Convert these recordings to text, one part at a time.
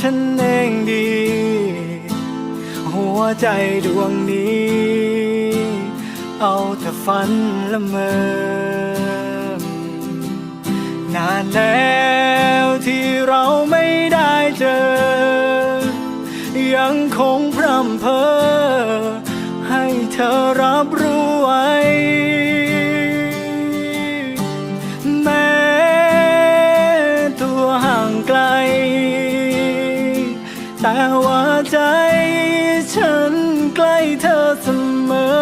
ฉันเองดีหัวใจดวงนี้เอาแต่ฝันละเมอนานแล้วที่เราไม่ได้เจอยังคงพร่ำเพ้อให้เธอรับรู้ไว้แม้ตัวห่างไกลแต่ว่าใจฉันใกล้เธอเสมอ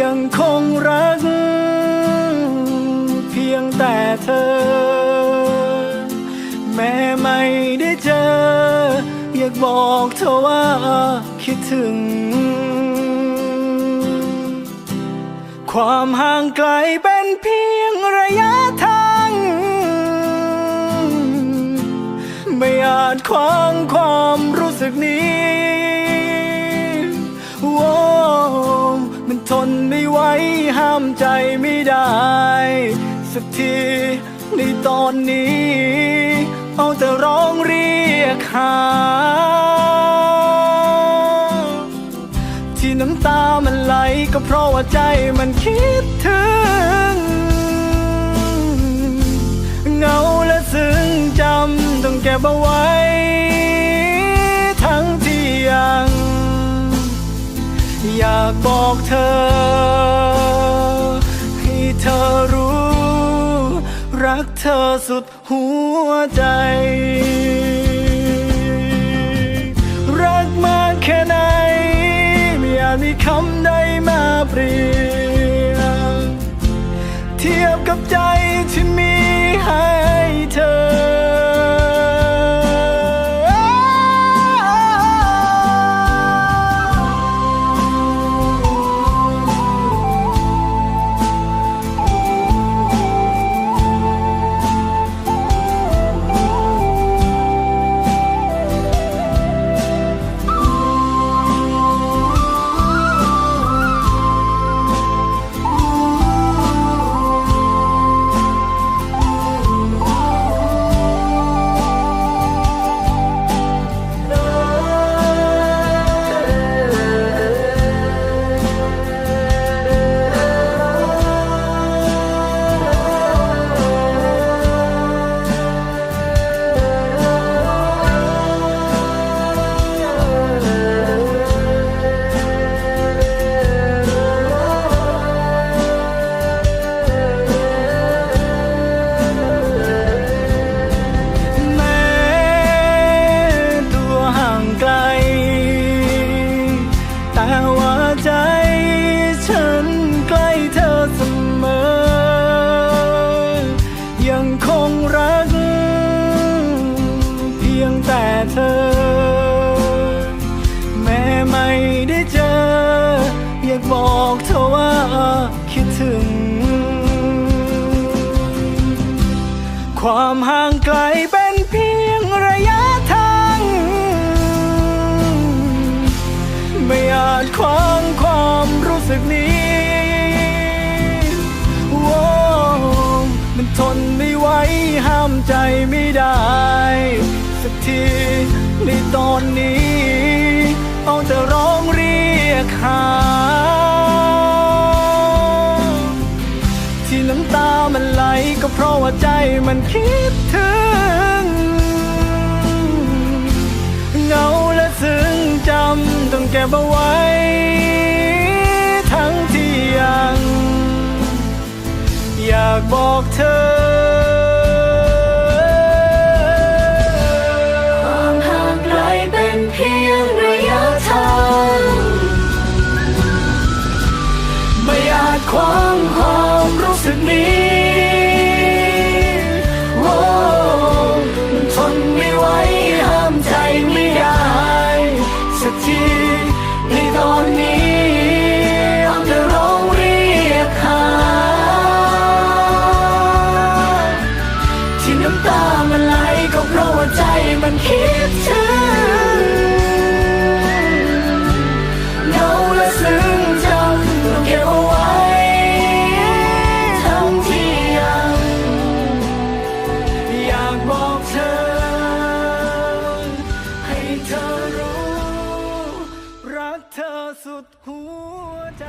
ยังคงรักเพียงแต่เธอแม้ไม่ได้เจออยากบอกเธอว่าคิดถึงความห่างไกลเป็นเพียงระยะทางไม่อาจขวางความรู้สึกนี้โอ้มันทนไม่ไหวห้ามใจไม่ได้สักทีในตอนนี้เอาแต่ร้องเรียกหาที่น้ำตามันไหลก็เพราะว่าใจมันคิดถึงเหงาและซึ้งจำต้องเก็บเอาไว้ทั้งที่ยังอยากบอกเธอให้เธอรู้รักเธอสุดหัวใจรักมากแค่ไหนไม่อาจมีคำใดมาเปรียบเทียบกับใจที่มีให้เธอเธอแม้ไม่ได้เจออยากบอกเธอว่าคิดถึงความห่างไกลเป็นเพียงระยะทางไม่อาจขวางความรู้สึกนี้โอ้มันทนไม่ไหวห้ามใจไม่ได้สักทีในตอนนี้เอาแต่ร้องเรียกหาที่น้ำตามันไหลก็เพราะว่าใจมันคิดถึงเหงาและซึ้งจำต้องเก็บเอาไว้ทั้งที่ยังอยากบอกเธอเพียงระยะทางไม่อาจขวางความรู้สึกนี้โอ้มันทนไม่ไหวห้ามใจไม่ได้สักทีในตอนนี้เอาแต่ร้องเรียกหาที่น้ำตามันไหลก็เพราะว่าใจมันคิดถึงอยากบอกเธอ สุดหัวใจ